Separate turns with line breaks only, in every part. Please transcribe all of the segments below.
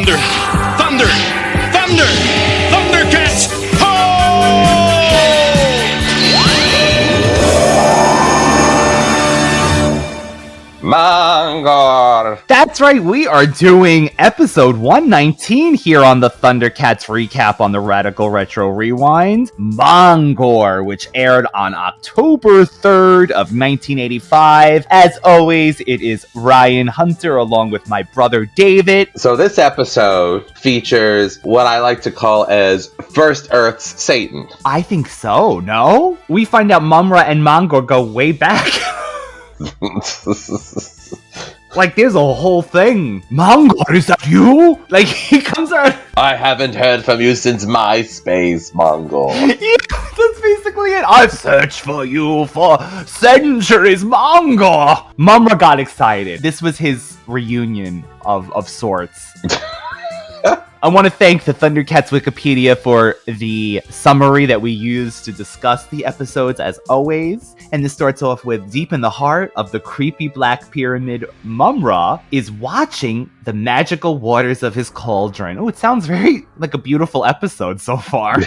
Thunder! Thunder! Thunder! ThunderCats! Ho!
Mongor!
That's right, we are doing episode 119 here on the ThunderCats recap on the Radical Retro Rewind. Mongor, which aired on October 3rd of 1985. As always, it is Ryan Hunter along with my brother David.
So this episode features what I like to call as First Earth's Satan.
I think so, no? We find out Mumm-ra and Mongor go way back. Like, there's a whole thing. Mongor, is that you? Like, he comes out.
I haven't heard from you since MySpace, Mongor.
Yeah, that's basically it. I've searched for you for centuries, Mongor. Mumm-ra got excited. This was his reunion of sorts. I want to thank the ThunderCats Wikipedia for the summary that we used to discuss the episodes, as always. And this starts off with, deep in the heart of the creepy black pyramid, Mumm-ra is watching the magical waters of his cauldron. Oh, it sounds very like a beautiful episode so far.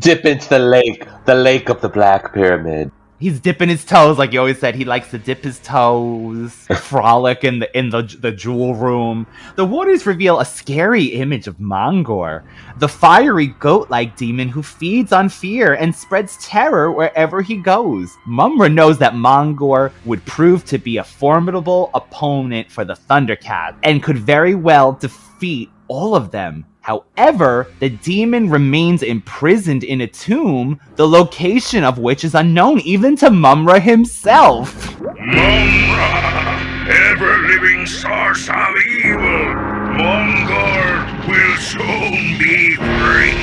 Dip into the lake of the Black Pyramid.
He's dipping his toes, like you always said. He likes to dip his toes, frolic in the jewel room. The waters reveal a scary image of Mongor, the fiery goat-like demon who feeds on fear and spreads terror wherever he goes. Mumm-ra knows that Mongor would prove to be a formidable opponent for the ThunderCats and could very well defeat all of them. However, the demon remains imprisoned in a tomb, the location of which is unknown even to Mumm-ra himself.
Mumm-ra, ever-living source of evil, Mongor will soon be free.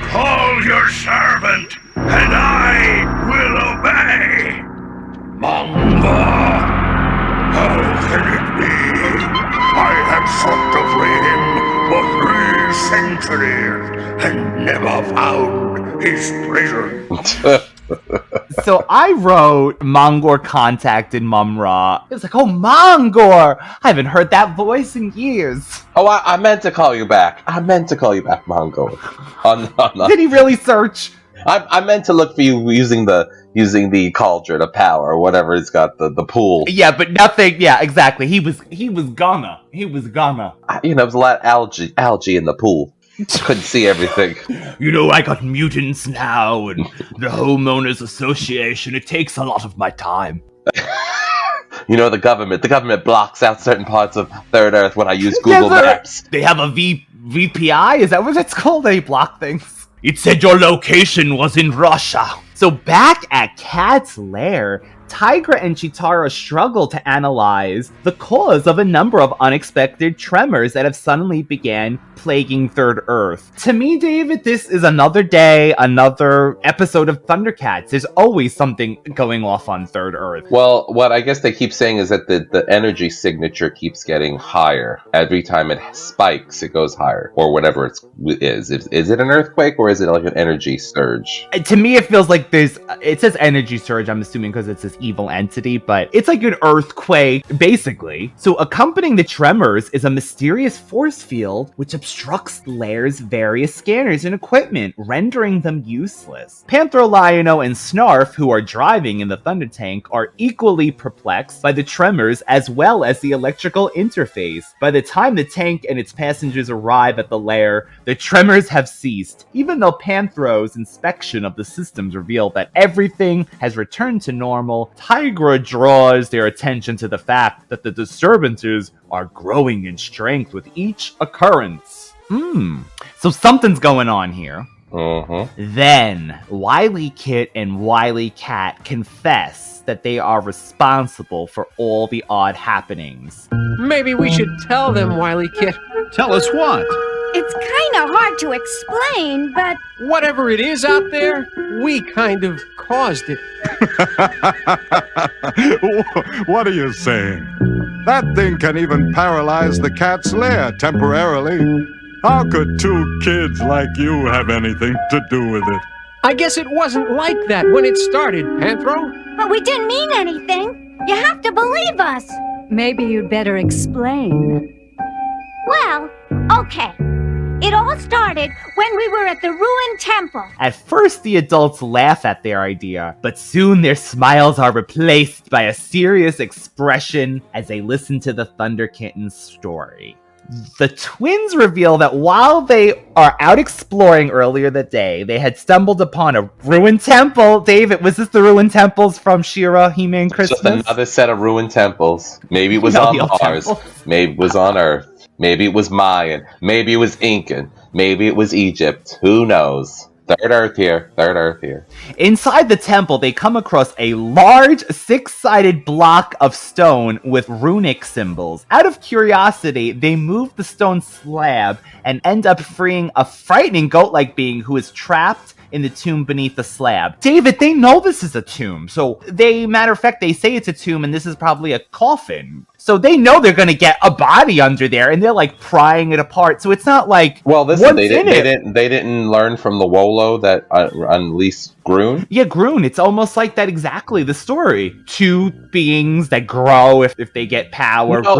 Call your servant, and I will obey. Mongor, how can it be? I have sought to free him for 3 centuries and never found his prison.
So I wrote, Mongor contacted Mumm-ra. It was like, oh, Mongor! I haven't heard that voice in years.
Oh, I meant to call you back. Mongor.
Did he really search?
I meant to look for you using the cauldron of power or whatever. He's got the pool.
Yeah, but nothing. Yeah, exactly. He was gonna.
You know, there was a lot of algae in the pool. Couldn't see everything.
You know, I got mutants now, and the homeowners association. It takes a lot of my time.
You know, the government blocks out certain parts of Third Earth when I use Google Maps.
They have a VPI. Is that what it's called? They block things. It said your location was in Russia. So back at Cat's lair, Tigra and Chitara struggle to analyze the cause of a number of unexpected tremors that have suddenly began plaguing Third Earth. To me, David, this is another day, another episode of ThunderCats. There's always something going off on Third Earth.
Well, what I guess they keep saying is that the energy signature keeps getting higher. Every time it spikes, it goes higher. Or whatever it is. Is it an earthquake or is it like an energy surge?
To me, it feels like it says energy surge, I'm assuming because it's this evil entity, but it's like an earthquake, basically. So accompanying the tremors is a mysterious force field which obstructs the lair's various scanners and equipment, rendering them useless. Panthro, Liono, and Snarf, who are driving in the Thunder Tank, are equally perplexed by the tremors as well as the electrical interface. By the time the tank and its passengers arrive at the lair, the tremors have ceased, even though Panthro's inspection of the systems reveal that everything has returned to normal. Tigra draws their attention to the fact that the disturbances are growing in strength with each occurrence. So something's going on here. Then, WilyKit and WilyKat confess that they are responsible for all the odd happenings.
Maybe we should tell them, WilyKit.
Tell us what?
It's kind of hard to explain, but...
Whatever it is out there, we kind of caused it.
What are you saying? That thing can even paralyze the cat's lair temporarily. How could 2 kids like you have anything to do with it?
I guess it wasn't like that when it started, Panthro.
But we didn't mean anything. You have to believe us.
Maybe you'd better explain.
Well, okay. It all started when we were at the ruined temple.
At first, the adults laugh at their idea, but soon their smiles are replaced by a serious expression as they listen to the Thunder Kitten's story. The twins reveal that while they are out exploring earlier that day, they had stumbled upon a ruined temple. David, was this the ruined temples from She-Ra, He-Man, Christmas?
Just another set of ruined temples. Maybe it was on Mars. Maybe it was on Earth. Maybe it was Mayan. Maybe it was Incan. Maybe it was Egypt. Who knows? Third Earth here. Third Earth here.
Inside the temple, they come across a large six-sided block of stone with runic symbols. Out of curiosity, they move the stone slab and end up freeing a frightening goat-like being who is trapped in the tomb beneath the slab. David, they know this is a tomb. So matter of fact, they say it's a tomb and this is probably a coffin. So they know they're going to get a body under there and they're like prying it apart. So it's not like,
well, listen, they didn't learn from the Wolo that unleashed Groon.
Yeah, Groon. It's almost like that exactly, the story. Two beings that grow if they get power.
No,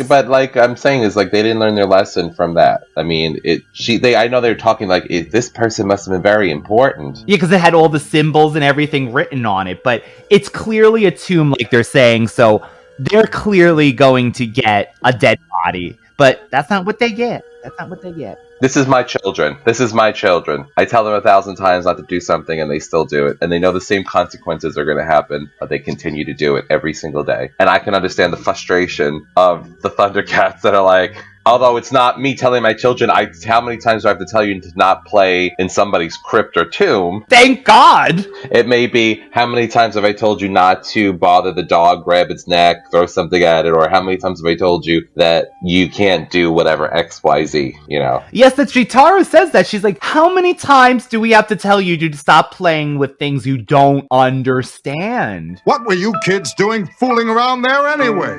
but like I'm saying is like they didn't learn their lesson from that. I mean, I know they were talking like this person must have been very important.
Yeah, because it had all the symbols and everything written on it, but it's clearly a tomb like they're saying, so they're clearly going to get a dead body, but that's not what they get. That's not what they get.
This is my children. This is my children. I tell them 1,000 times not to do something and they still do it. And they know the same consequences are going to happen, but they continue to do it every single day. And I can understand the frustration of the Thundercats that are like, although it's not me telling my children, how many times do I have to tell you to not play in somebody's crypt or tomb?
Thank God!
It may be, how many times have I told you not to bother the dog, grab its neck, throw something at it, or how many times have I told you that you can't do whatever XYZ, you know?
Yes, that Tara says that. She's like, how many times do we have to tell you to stop playing with things you don't understand?
What were you kids doing fooling around there anyway?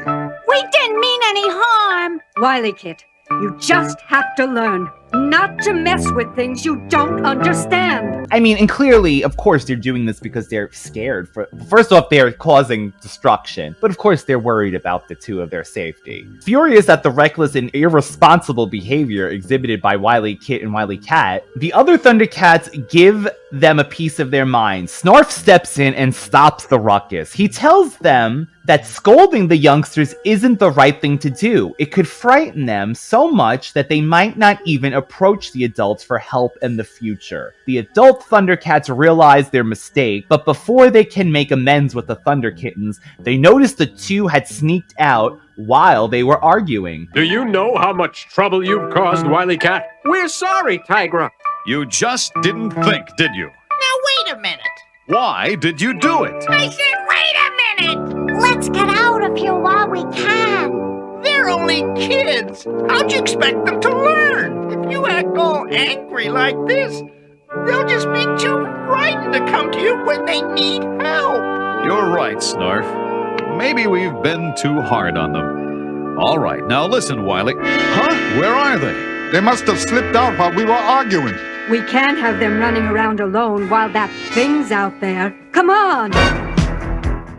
We didn't mean any harm.
WilyKit, you just have to learn not to mess with things you don't understand.
I mean, and clearly, of course, they're doing this because they're scared. First off, they're causing destruction, but of course, they're worried about the two of their safety. Furious at the reckless and irresponsible behavior exhibited by WilyKit and WilyKat, the other Thundercats give them a piece of their mind. Snarf steps in and stops the ruckus. He tells them that scolding the youngsters isn't the right thing to do. It could frighten them so much that they might not even approach the adults for help in the future. The adult Thundercats realize their mistake, but before they can make amends with the Thunder Kittens, they notice the two had sneaked out while they were arguing.
Do you know how much trouble you've caused, WilyKat? We're sorry, Tigra.
You just didn't think, did you?
Now wait a minute.
Why did you do it?
I said wait a minute.
Let's get out of here while we can.
They're only kids. How'd you expect them to learn? If you act all angry like this, they'll just be too frightened to come to you when they need help.
You're right, Snarf. Maybe we've been too hard on them. All right, now listen, Wily. Huh? Where are they?
They must have slipped out while we were arguing.
We can't have them running around alone while that thing's out there. Come on!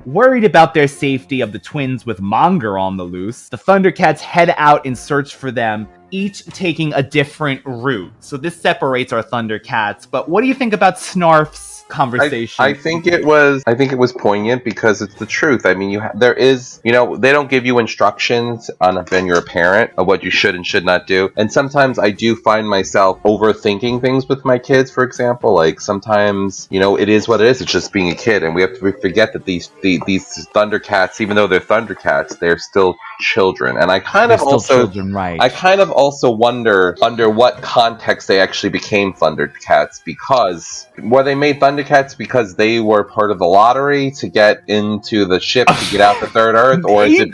Worried about their safety of the twins with Mongor on the loose, the Thundercats head out in search for them, each taking a different route. So this separates our Thundercats, but what do you think about Snarf's conversation?
I think it was poignant because it's the truth. I mean, they don't give you instructions when you're a parent of what you should and should not do. And sometimes I do find myself overthinking things with my kids, for example. Like sometimes, it is what it is. It's just being a kid. And we have to forget that these Thundercats, even though they're Thundercats, they're still children. And I kind of also wonder under what context they actually became Thundercats, because were they made Thundercats because they were part of the lottery to get into the ship to get out the third Earth, or is it?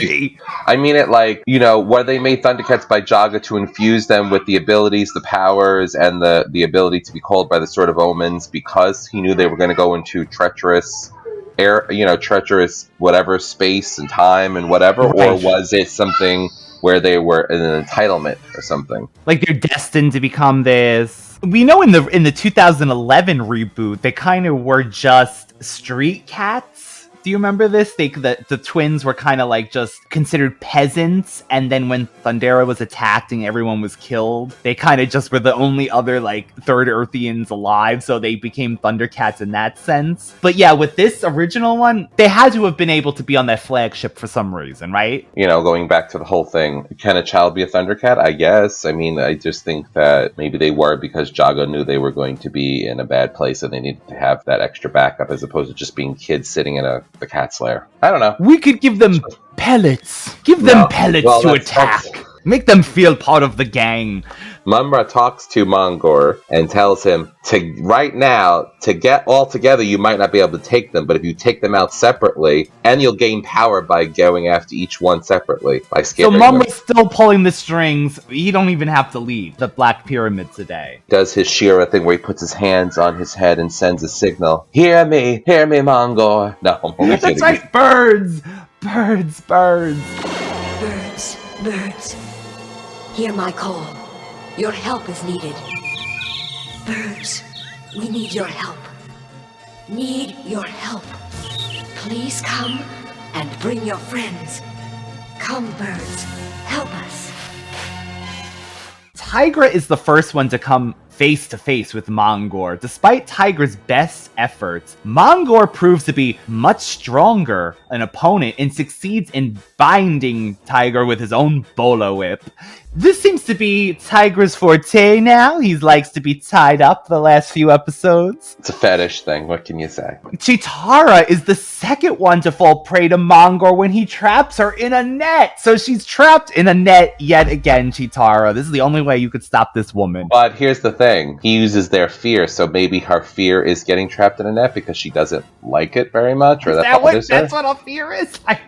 Were they made Thundercats by Jaga to infuse them with the abilities, the powers, and the ability to be called by the Sword of Omens because he knew they were going to go into treacherous whatever space and time and whatever, right. Or was it something where they were in an entitlement or something?
Like they're destined to become this. We know in the 2011 reboot, they kind of were just street cats. Do you remember this? The twins were kind of like just considered peasants, and then when Thundera was attacked and everyone was killed, they kind of just were the only other like third Earthians alive, so they became ThunderCats in that sense. But yeah, with this original one, they had to have been able to be on that flagship for some reason, right?
You know, going back to the whole thing, can a child be a ThunderCat? I guess. I mean, I just think that maybe they were because Jago knew they were going to be in a bad place and they needed to have that extra backup as opposed to just being kids sitting in the cat's lair. I don't know.
We could give them pellets. Give them pellets to attack. Make them feel part of the gang.
Mumm-ra talks to Mongor and tells him to get all together, you might not be able to take them, but if you take them out separately, and you'll gain power by going after each one separately by scaring them.
So Mumm-ra's still pulling the strings. He don't even have to lead the Black Pyramid today.
Does his Shira thing where he puts his hands on his head and sends a signal. Hear me, Mongor. No, I'm only kidding.
That's right, birds. Birds.
Birds. Hear my call. Your help is needed. Birds, we need your help. Please come and bring your friends. Come, birds, help us.
Tigra is the first one to come face to face with Mongor. Despite Tigra's best efforts, Mongor proves to be much stronger an opponent and succeeds in binding Tigra with his own bolo whip. This seems to be Tigra's forte now. He likes to be tied up the last few episodes.
It's a fetish thing, what can you say?
Chitara is the second one to fall prey to Mongor when he traps her in a net. So she's trapped in a net yet again, Chitara. This is the only way you could stop this woman.
But here's the thing. He uses their fear, so maybe her fear is getting trapped in a net because she doesn't like it very much? Or
that's what a fear is?
I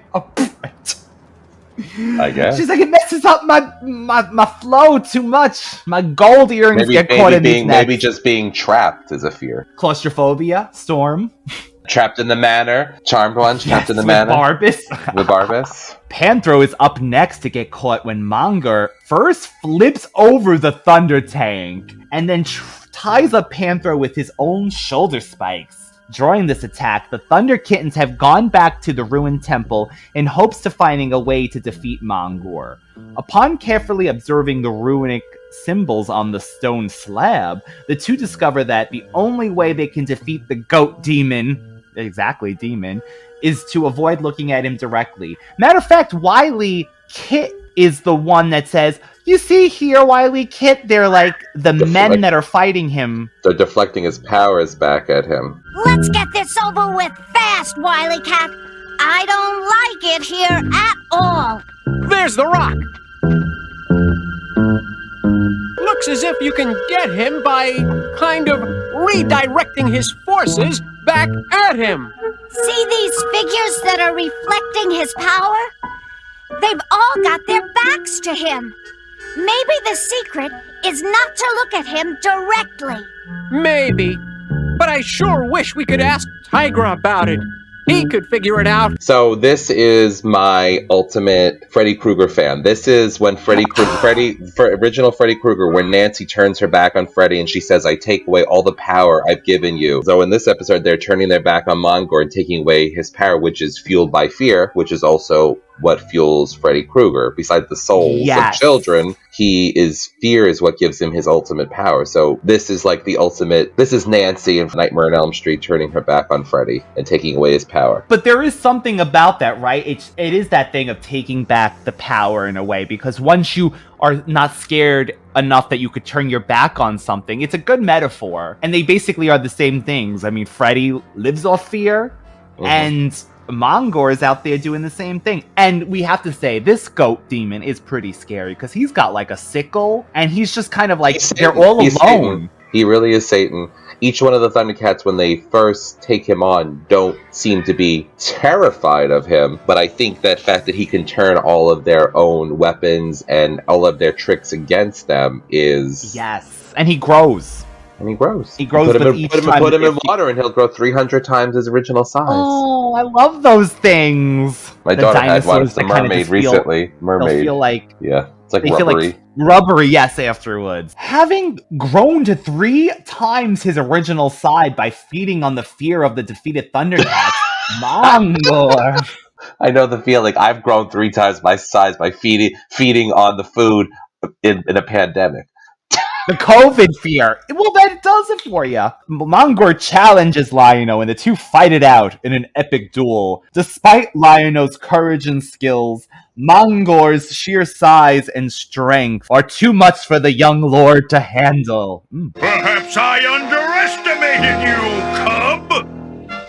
guess.
She's like, it messes up my flow too much. My gold earrings get caught in these nets.
Maybe just being trapped is a fear.
Claustrophobia, storm.
Trapped in the manor. Charmed ones, trapped in the manor. With Barbas.
Panthro is up next to get caught when Mongor first flips over the Thunder Tank and then ties up Panthro with his own shoulder spikes. During this attack, the Thunder Kittens have gone back to the ruined temple in hopes to finding a way to defeat Mongor. Upon carefully observing the runic symbols on the stone slab, the two discover that the only way they can defeat the goat demon, is to avoid looking at him directly. Matter of fact, WilyKit is the one that says, "You see here, WilyKit, they're like the men that are fighting him."
They're deflecting his powers back at him.
Let's get this over with fast, WilyKat. I don't like it here at all.
There's the rock. Looks as if you can get him by kind of redirecting his forces back at him.
See these figures that are reflecting his power? They've all got their backs to him. Maybe the secret is not to look at him directly.
Maybe. But I sure wish we could ask Tigra about it. He could figure it out.
So this is my ultimate Freddy Krueger fan. This is when original Freddy Krueger, when Nancy turns her back on Freddy and she says, "I take away all the power I've given you." So in this episode, they're turning their back on Mongor and taking away his power, which is fueled by fear, which is also what fuels Freddy Krueger. Besides the souls of children, fear is what gives him his ultimate power. So this is like the ultimate. This is Nancy in Nightmare on Elm Street turning her back on Freddy and taking away his power.
But there is something about that, right? It is that thing of taking back the power in a way, because once you are not scared enough that you could turn your back on something, it's a good metaphor. And they basically are the same things. I mean, Freddy lives off fear, and Mongor is out there doing the same thing. And we have to say, this goat demon is pretty scary because he's got like a sickle and he's just kind of like, they're all alone.
Satan. He really is Satan. Each one of the ThunderCats, when they first take him on, don't seem to be terrified of him. But I think that fact that he can turn all of their own weapons and all of their tricks against them is...
Yes. And he grows.
He grows.
Put
him in water and he'll grow 300 times his original size.
Oh, I love those things.
My daughter had one. It's a mermaid recently.
They'll feel like...
Yeah. It's like rubbery.
Rubbery, yes, afterwards. Having grown to 3 times his original size by feeding on the fear of the defeated ThunderCats, Mongor.
I know the feeling. I've grown 3 times my size by feeding on the food in a pandemic.
The COVID fear. Well, that does it for you. Mongor challenges Lion-O, and the two fight it out in an epic duel. Despite Lion-O's courage and skills, Mongor's sheer size and strength are too much for the young lord to handle.
Perhaps I underestimated you, cub!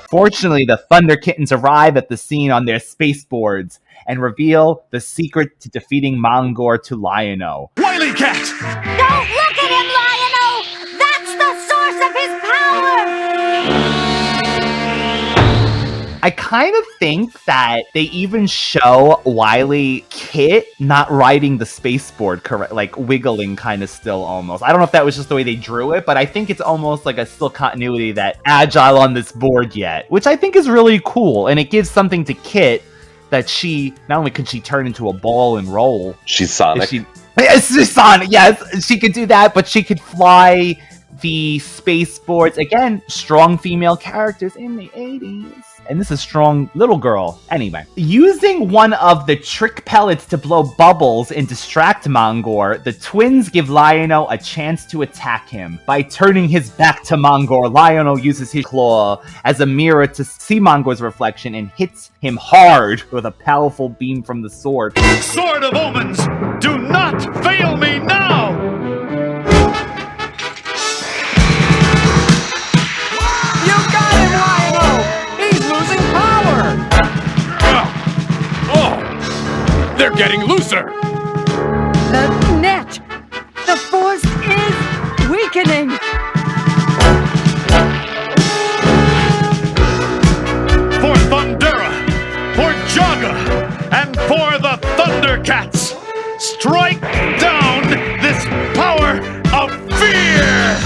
Fortunately, the Thunder Kittens arrive at the scene on their spaceboards and reveal the secret to defeating Mongor to Lion-O.
WilyKat!
Don't look at him, Lion-O! That's the source of his power!
I kind of think that they even show WilyKit not riding the spaceboard correct, like wiggling kind of still almost. I don't know if that was just the way they drew it, but I think it's almost like a still continuity that agile on this board yet, which I think is really cool. And it gives something to Kit that she, not only could she turn into a ball and roll.
She's Sonic.
She's Sonic, yes, she could do that, but she could fly the spaceboards. Again, strong female characters in the 80s. And this is strong little girl. Anyway, using one of the trick pellets to blow bubbles and distract Mongor, the twins give Lion-O a chance to attack him. By turning his back to Mongor, Lion-O uses his claw as a mirror to see Mongor's reflection and hits him hard with a powerful beam from the sword.
Sword of Omens, do not fail me now!
You got him, Lion-O! He's losing power!
Oh, they're getting looser!
The net! The force is weakening!
For Thundera, for Jaga, and for the ThunderCats, strike down this power of fear!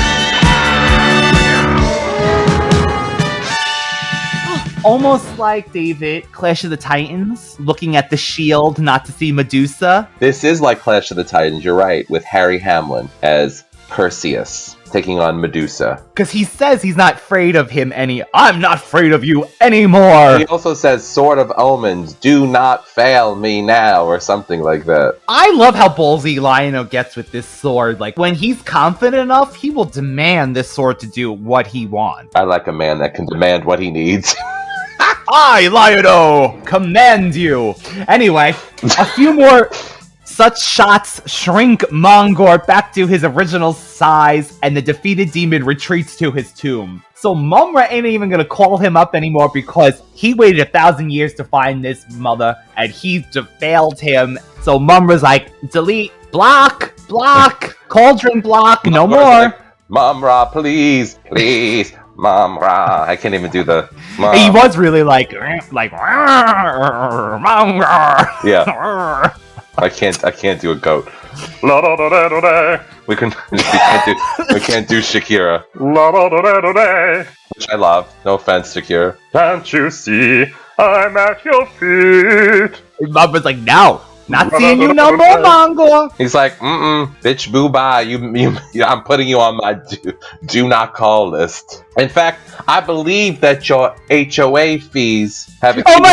Almost like, David, Clash of the Titans, looking at the shield not to see Medusa.
This is like Clash of the Titans, you're right, with Harry Hamlin as Perseus, taking on Medusa.
Because he says he's not afraid of him I'm not afraid of you anymore!
He also says, Sword of Omens, do not fail me now, or something like that.
I love how ballsy Lion-O gets with this sword. Like, when he's confident enough, he will demand this sword to do what he wants.
I like a man that can demand what he needs.
I, Lion-O, command you! Anyway, a few more such shots shrink Mongor back to his original size, and the defeated demon retreats to his tomb. So Mumm-ra ain't even gonna call him up anymore because he waited 1,000 years to find this mother, and he failed him. So Mumm-ra's like, delete, block, cauldron block, no more.
Like, Mumm-ra, please, Mumm-ra. I can't even do the.
He was really like Mumm-ra.
Yeah. I can't do a goat. We can't do Shakira. Which I love. No offense, Shakira. Can't you see I'm at your feet?
Mumm-ra's like, no. Not seeing you no more, Mongor.
He's like, bitch, boo bye. I'm putting you on my do not call list. In fact, I believe that your HOA fees have increased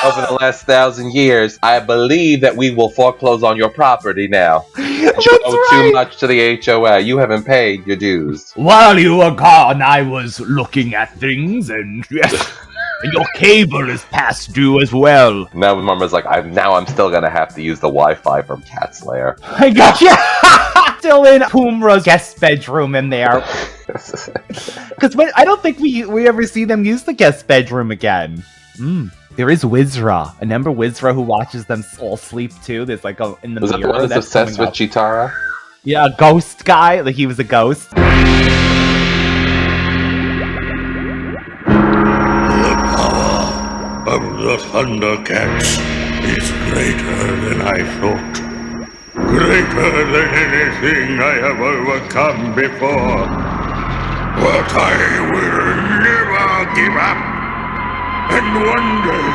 over the last 1,000 years. I believe that we will foreclose on your property now. You owe too much to the HOA. You haven't paid your dues.
While you were gone, I was looking at things, and yes. And your cable is past due as well.
Now Mumm-ra's like, I'm still gonna have to use the Wi-Fi from Cat's Lair.
I got you. Still in Mumm-ra's guest bedroom in there. Because I don't think we ever see them use the guest bedroom again. There is Wizra. Remember Wizra who watches them all sleep too? There's like in the mirror.
Was that the one that's obsessed with Chitara?
Yeah, a ghost guy. Like he was a ghost.
Of the ThunderCats is greater than I thought. Greater than anything I have overcome before. But I will never give up. And one day,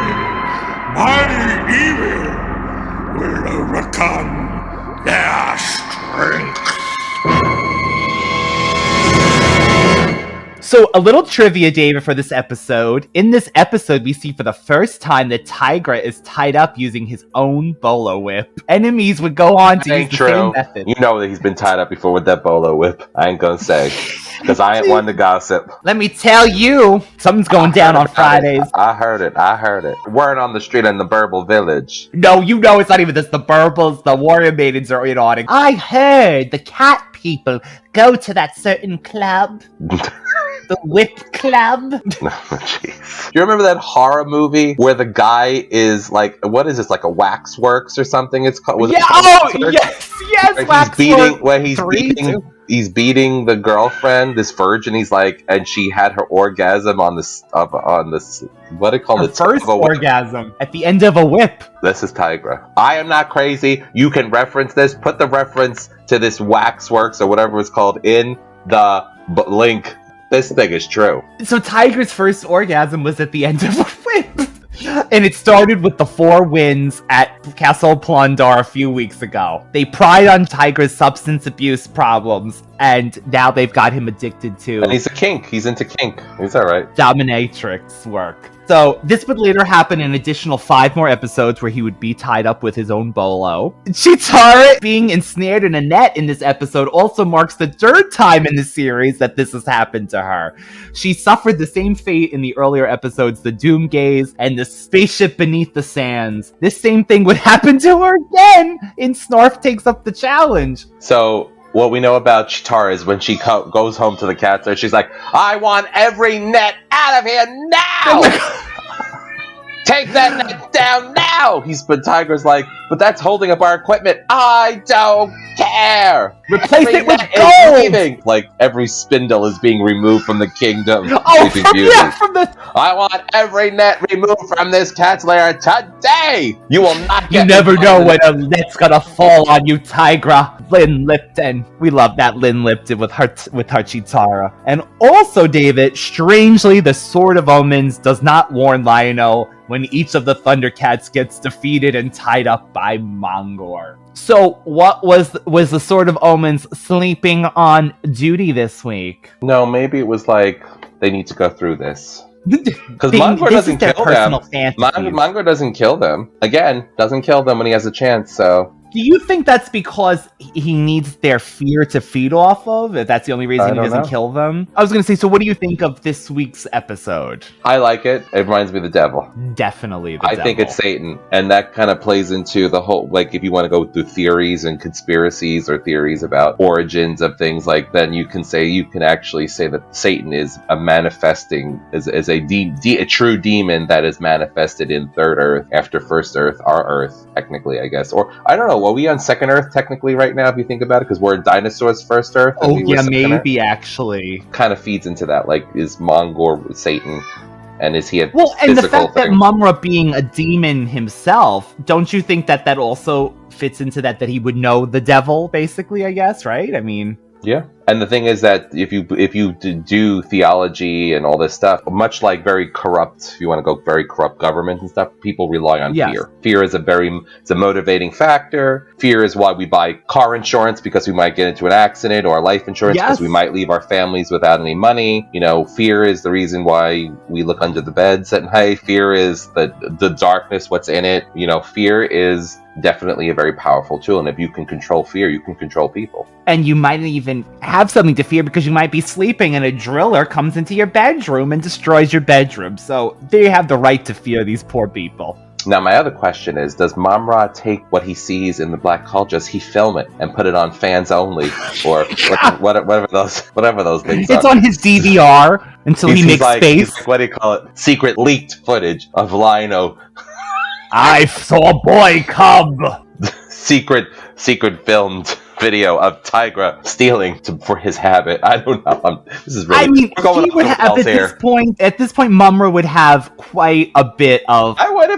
my evil will overcome their strength.
So, a little trivia, David, for this episode. In this episode, we see for the first time that Tigra is tied up using his own bolo whip. Enemies would go on to use the same method.
You know that he's been tied up before with that bolo whip. I ain't gonna say. Because I ain't one to gossip.
Let me tell you, something's going down on Fridays.
I heard it. Word on the street in the Burble Village.
No, you know it's not even just the Burbles, the warrior maidens are in on it. I heard the cat people go to that certain club. The Whip Club.
Jeez. Do you remember that horror movie where the guy is like, what is this, like a waxworks or something? It's called.
Yeah. Yes. Waxworks.
He's beating the girlfriend, this virgin. He's like, and she had her orgasm on this, what do you call it?
First orgasm at the end of a whip.
This is Tigra. I am not crazy. You can reference this. Put the reference to this waxworks or whatever it's called in the link. This thing is true.
So Tigra's first orgasm was at the end of a whip. And it started with the 4 winds at Castle Plundar a few weeks ago. They pried on Tigra's substance abuse problems, and now they've got him addicted to...
And he's a kink. He's into kink. He's alright.
Dominatrix work. So, this would later happen in an additional 5 more episodes where he would be tied up with his own bolo. Chitara being ensnared in a net in this episode also marks the 3rd time in the series that this has happened to her. She suffered the same fate in the earlier episodes, the Doom Gaze and the Spaceship Beneath the Sands. This same thing would happen to her again in Snarf Takes Up the Challenge.
So... what we know about Chitara is when she goes home to the cats, she's like, I want every net out of here now! Take that net down now! But Tiger's like, but that's holding up our equipment. I don't care!
Replace
every
it with
net
gold!
is leaving. Like, every spindle is being removed from the kingdom.
Oh, from the...
I want every net removed from this cat's lair today! You will not get...
You never know when a net's gonna fall on you, Tigra. Lynn Lipton. We love that Lynn Lipton with her Chitara. And also, David, strangely, the Sword of Omens does not warn Lion-O when each of the ThunderCats gets defeated and tied up by Mongor. So, what was the Sword of Omens sleeping on duty this week?
No, maybe it was like, they need to go through this. Because Mongor doesn't kill them. Mongor doesn't kill them. Again, doesn't kill them when he has a chance, so...
Do you think that's because he needs their fear to feed off of? If that's the only reason he doesn't kill them? I was going to say, so what do you think of this week's episode?
I like it. It reminds me of the devil.
Definitely the devil.
I think it's Satan. And that kind of plays into the whole, like, if you want to go through theories and conspiracies or theories about origins of things, like, then you can actually say that Satan is a manifesting, is a true demon that is manifested in Third Earth after First Earth, our Earth, technically, I guess. Or, I don't know. Are we on Second Earth technically right now, if you think about it? Because we're dinosaurs First Earth.
Oh, yeah, maybe, actually.
Kind of feeds into that. Like, is Mongor Satan? And is he a
Well, and the fact
thing?
that Mumm-ra being a demon himself, don't you think that also fits into that he would know the devil, basically, I guess, right? I mean...
Yeah. And the thing is that if you do theology and all this stuff, much like very corrupt, if you want to go very corrupt government and stuff, people rely on fear. Fear is it's a motivating factor. Fear is why we buy car insurance, because we might get into an accident, or life insurance because we might leave our families without any money. You know, fear is the reason why we look under the beds at night. Fear is the darkness, what's in it. You know, fear is definitely a very powerful tool, and if you can control fear, you can control people.
And you might even have something to fear because you might be sleeping and a driller comes into your bedroom and destroys your bedroom. So they have the right to fear these poor people.
Now, my other question is, does Mumm-ra take what he sees in the black hole, does he film it and put it on fans only, or whatever those things are?
It's on his DVR until he makes space.
He's what do you call it? Secret leaked footage of Lion-O.
I saw a boy come.
Secret filmed video of Tigra stealing for his habit. I don't know. This is really.
I mean, he would have at this point, Mumm-ra would have quite a bit of.
I would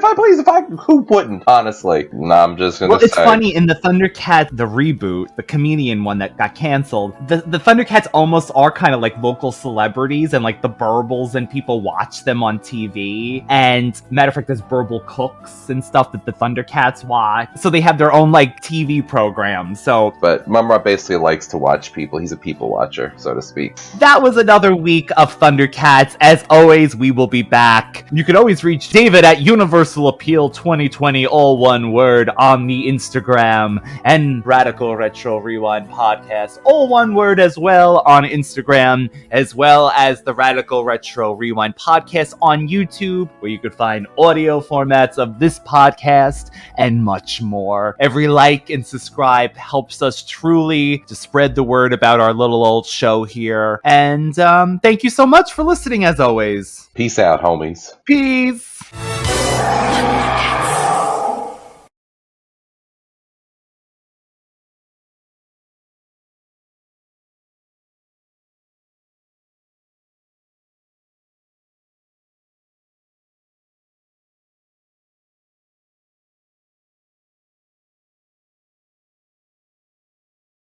who wouldn't? Honestly, no. I'm just gonna.
Well, it's funny in the ThunderCats, the reboot, the comedian one that got canceled. The ThunderCats almost are kind of like local celebrities, and like the Burbles and people watch them on TV. And matter of fact, there's Burble cooks and stuff that the ThunderCats watch. So they have their own like TV program. So.
But but Mumm-ra basically likes to watch people. He's a people watcher, so to speak.
That was another week of ThunderCats. As always, we will be back. You can always reach David at Universal Appeal 2020, all one word, on the Instagram, and Radical Retro Rewind Podcast, all one word as well, on Instagram, as well as the Radical Retro Rewind Podcast on YouTube, where you could find audio formats of this podcast and much more. Every like and subscribe helps us truly to spread the word about our little old show here. And thank you so much for listening, as always.
Peace out, homies.
Peace.
ThunderCats.